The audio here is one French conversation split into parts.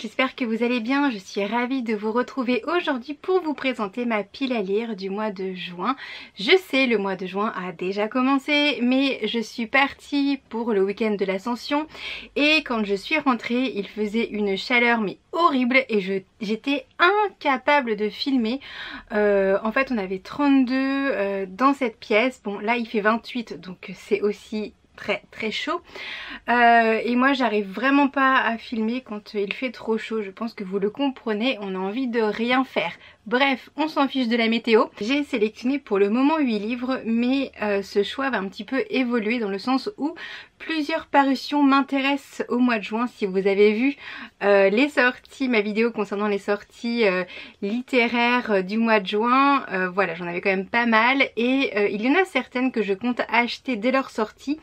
j'espère que vous allez bien. Je suis ravie de vous retrouver aujourd'hui pour vous présenter ma pile à lire du mois de juin. Je sais, le mois de juin a déjà commencé, mais je suis partie pour le week-end de l'Ascension et quand je suis rentrée, il faisait une chaleur mais horrible et j'étais incapable de filmer. En fait, on avait 32 dans cette pièce. Bon, là il fait 28, donc c'est aussi très chaud et moi j'arrive vraiment pas à filmer quand il fait trop chaud. Je pense que vous le comprenez, on a envie de rien faire. Bref, on s'en fiche de la météo. J'ai sélectionné pour le moment 8 livres, mais ce choix va un petit peu évoluer dans le sens où plusieurs parutions m'intéressent au mois de juin. Si vous avez vu les sorties, ma vidéo concernant les sorties littéraires du mois de juin, voilà, j'en avais quand même pas mal et il y en a certaines que je compte acheter dès leur sortie.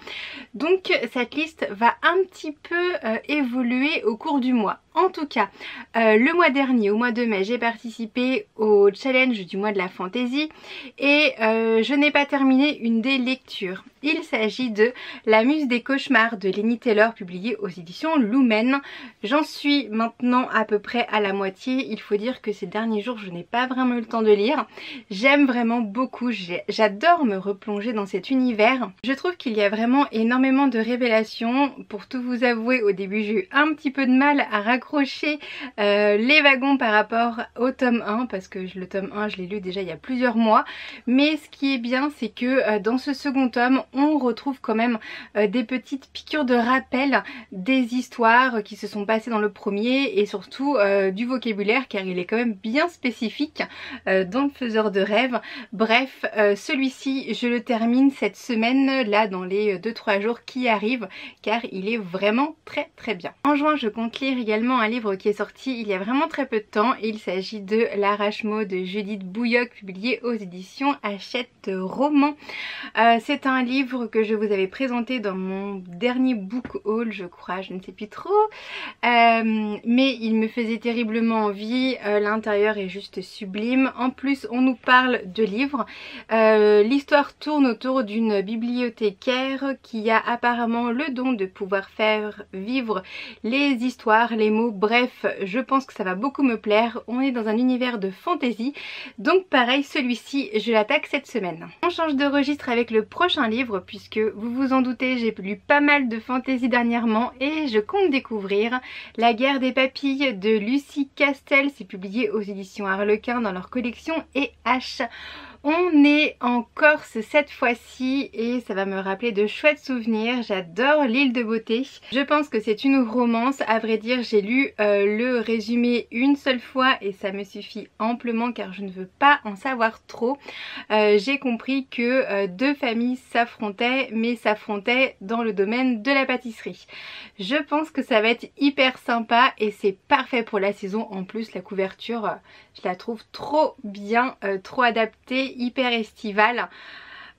Donc cette liste va un petit peu évoluer au cours du mois. En tout cas, le mois dernier, au mois de mai, j'ai participé au challenge du mois de la fantaisie et je n'ai pas terminé une des lectures. Il s'agit de La Muse des cauchemars de Laini Taylor, publié aux éditions Lumen. J'en suis maintenant à peu près à la moitié. Il faut dire que ces derniers jours, je n'ai pas vraiment eu le temps de lire. J'aime vraiment beaucoup, j'adore me replonger dans cet univers. Je trouve qu'il y a vraiment énormément de révélations. Pour tout vous avouer, au début, j'ai eu un petit peu de mal à raccrocher les wagons par rapport au tome 1, parce que le tome 1, je l'ai lu déjà il y a plusieurs mois. Mais ce qui est bien, c'est que dans ce second tome, on retrouve quand même des petites piqûres de rappel des histoires qui se sont passées dans le premier et surtout du vocabulaire, car il est quand même bien spécifique dans le faiseur de rêves. Bref, celui-ci je le termine cette semaine là, dans les 2-3 jours qui arrivent, car il est vraiment très bien. En juin, je compte lire également un livre qui est sorti il y a vraiment très peu de temps. Il s'agit de L'Arrache-Mot de Judith Bouilloc, publié aux éditions Hachette Roman. C'est un livre que je vous avais présenté dans mon dernier book haul, je crois, je ne sais plus trop, mais il me faisait terriblement envie. L'intérieur est juste sublime. En plus, on nous parle de livres. L'histoire tourne autour d'une bibliothécaire qui a apparemment le don de pouvoir faire vivre les histoires, les mots. Bref, je pense que ça va beaucoup me plaire. On est dans un univers de fantasy, donc pareil, celui-ci je l'attaque cette semaine. On change de registre avec le prochain livre, puisque vous vous en doutez, j'ai lu pas mal de fantasy dernièrement et je compte découvrir La Guerre des papilles de Lucie Castel. C'est publié aux éditions Harlequin dans leur collection EH. On est en Corse cette fois-ci et ça va me rappeler de chouettes souvenirs. J'adore l'île de beauté. Je pense que c'est une romance. À vrai dire, j'ai lu le résumé une seule fois et ça me suffit amplement, car je ne veux pas en savoir trop. J'ai compris que deux familles s'affrontaient, mais s'affrontaient dans le domaine de la pâtisserie. Je pense que ça va être hyper sympa et c'est parfait pour la saison. En plus, la couverture, je la trouve trop bien, trop adaptée, hyper estivale.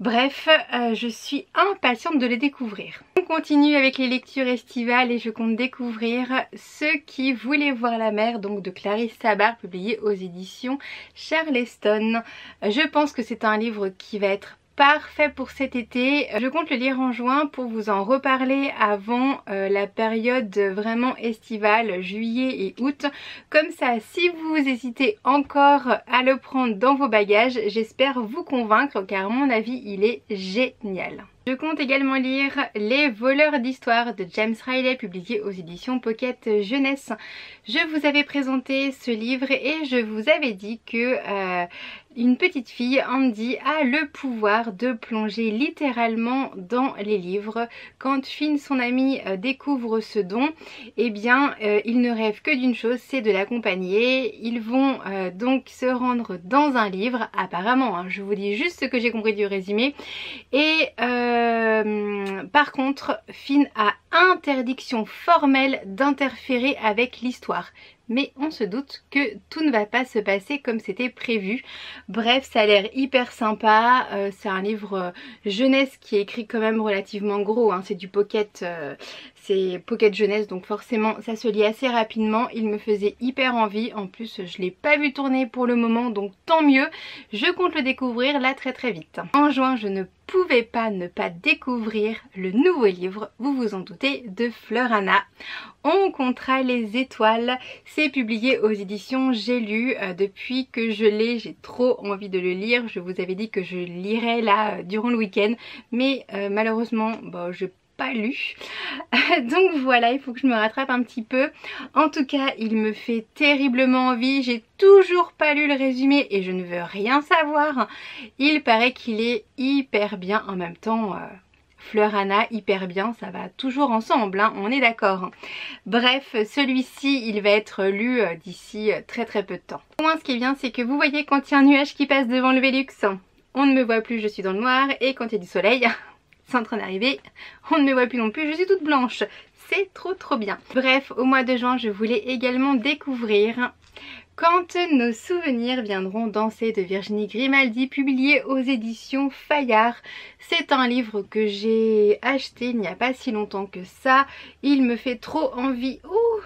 Bref, je suis impatiente de les découvrir. On continue avec les lectures estivales et je compte découvrir Ceux qui voulaient voir la mer, donc de Clarisse Sabart, publié aux éditions Charleston. Je pense que c'est un livre qui va être parfait pour cet été. Je compte le lire en juin pour vous en reparler avant la période vraiment estivale, juillet et août. Comme ça, si vous hésitez encore à le prendre dans vos bagages, j'espère vous convaincre, car à mon avis, il est génial. Je compte également lire Les voleurs d'histoire de James Riley, publié aux éditions Pocket Jeunesse. Je vous avais présenté ce livre et je vous avais dit que une petite fille, Andy, a le pouvoir de plonger littéralement dans les livres. Quand Finn, son ami, découvre ce don, eh bien il ne rêve que d'une chose, c'est de l'accompagner. Ils vont donc se rendre dans un livre, apparemment, hein, je vous dis juste ce que j'ai compris du résumé. Et par contre, Finn a interdiction formelle d'interférer avec l'histoire. Mais on se doute que tout ne va pas se passer comme c'était prévu. Bref, ça a l'air hyper sympa. C'est un livre jeunesse qui est écrit quand même relativement gros, hein. C'est du pocket, c'est Pocket Jeunesse, donc forcément ça se lit assez rapidement. Il me faisait hyper envie, en plus je l'ai pas vu tourner pour le moment, donc tant mieux. Je compte le découvrir là très vite. En juin, je ne pouvais pas ne pas découvrir le nouveau livre, vous vous en doutez, de Fleur Anna. On comptera les étoiles. C'est publié aux éditions J'ai lu. Depuis que je l'ai, j'ai trop envie de le lire. Je vous avais dit que je lirais là durant le week-end, mais malheureusement, je pas lu. Donc voilà, il faut que je me rattrape un petit peu. En tout cas, il me fait terriblement envie. J'ai toujours pas lu le résumé et je ne veux rien savoir. Il paraît qu'il est hyper bien. En même temps, Fleur Anna, hyper bien, ça va toujours ensemble, hein, on est d'accord. Bref, celui-ci, il va être lu d'ici très peu de temps. Au moins, ce qui est bien, c'est que vous voyez quand il y a un nuage qui passe devant le Velux, on ne me voit plus, je suis dans le noir. Et quand il y a du soleil, c'est en train d'arriver, on ne me voit plus non plus, je suis toute blanche. C'est trop bien. Bref, au mois de juin, je voulais également découvrir Quand nos souvenirs viendront danser de Virginie Grimaldi, publié aux éditions Fayard. C'est un livre que j'ai acheté il n'y a pas si longtemps que ça. Il me fait trop envie. Ouh,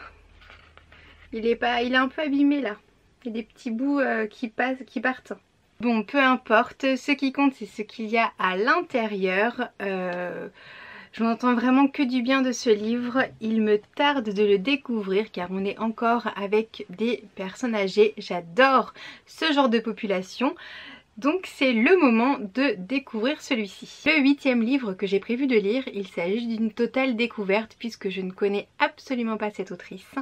il est un peu abîmé là. Il y a des petits bouts qui partent. Bon, peu importe, ce qui compte c'est ce qu'il y a à l'intérieur. Je n'entends vraiment que du bien de ce livre. Il me tarde de le découvrir car on est encore avec des personnes âgées. J'adore ce genre de population. Donc c'est le moment de découvrir celui-ci. Le 8e livre que j'ai prévu de lire, il s'agit d'une totale découverte puisque je ne connais absolument pas cette autrice.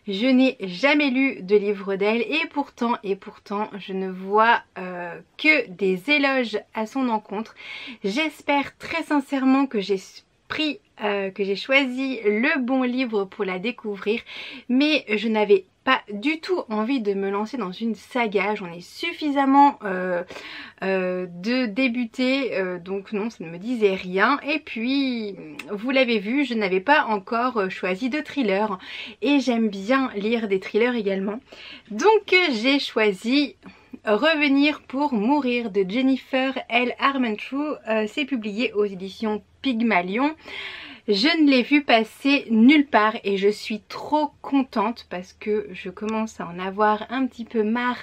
Je n'ai jamais lu de livre d'elle et pourtant je ne vois que des éloges à son encontre. J'espère très sincèrement que j'ai choisi le bon livre pour la découvrir, mais je n'avais pas du tout envie de me lancer dans une saga. J'en ai suffisamment de débuter, donc non, ça ne me disait rien. Et puis vous l'avez vu, je n'avais pas encore choisi de thriller et j'aime bien lire des thrillers également, donc j'ai choisi Revenir pour mourir de Jennifer L. Armentrout. C'est publié aux éditions Pygmalion. Je ne l'ai vu passer nulle part et je suis trop contente parce que je commence à en avoir un petit peu marre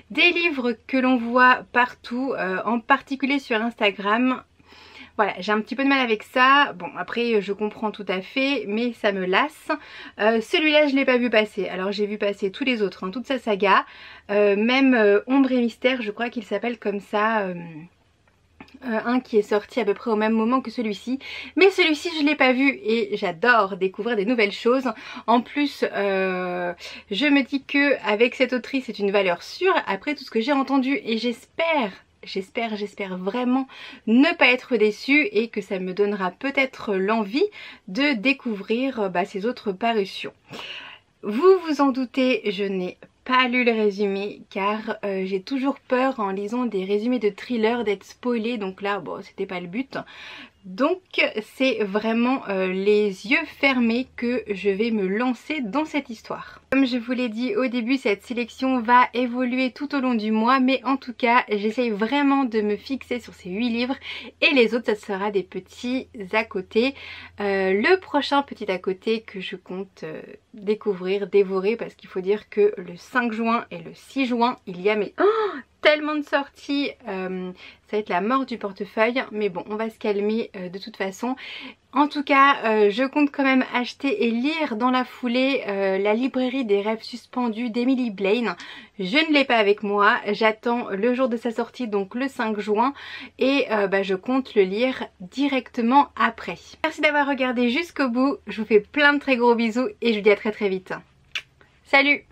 des livres que l'on voit partout, en particulier sur Instagram. Voilà, j'ai un petit peu de mal avec ça. Bon, après je comprends tout à fait, mais ça me lasse. Celui-là je ne l'ai pas vu passer. Alors j'ai vu passer tous les autres, hein, toute sa saga. Même Ombre et Mystère, je crois qu'il s'appelle comme ça. Un qui est sorti à peu près au même moment que celui-ci, mais celui-ci je l'ai pas vu et j'adore découvrir des nouvelles choses. En plus je me dis que avec cette autrice c'est une valeur sûre après tout ce que j'ai entendu et j'espère vraiment ne pas être déçue et que ça me donnera peut-être l'envie de découvrir ses autres parutions. Vous vous en doutez, je n'ai pas lu le résumé car j'ai toujours peur en lisant des résumés de thrillers d'être spoilée, donc là bon c'était pas le but. Donc c'est vraiment les yeux fermés que je vais me lancer dans cette histoire. Comme je vous l'ai dit au début, cette sélection va évoluer tout au long du mois, mais en tout cas j'essaye vraiment de me fixer sur ces 8 livres et les autres ça sera des petits à côté. Le prochain petit à côté que je compte découvrir, dévorer, parce qu'il faut dire que le 5 juin et le 6 juin il y a tellement de sorties, ça va être la mort du portefeuille, mais bon on va se calmer de toute façon. En tout cas je compte quand même acheter et lire dans la foulée La librairie des rêves suspendus d'Emily Blaine. Je ne l'ai pas avec moi, j'attends le jour de sa sortie, donc le 5 juin, et je compte le lire directement après. Merci d'avoir regardé jusqu'au bout, je vous fais plein de très gros bisous et je vous dis à très vite. Salut!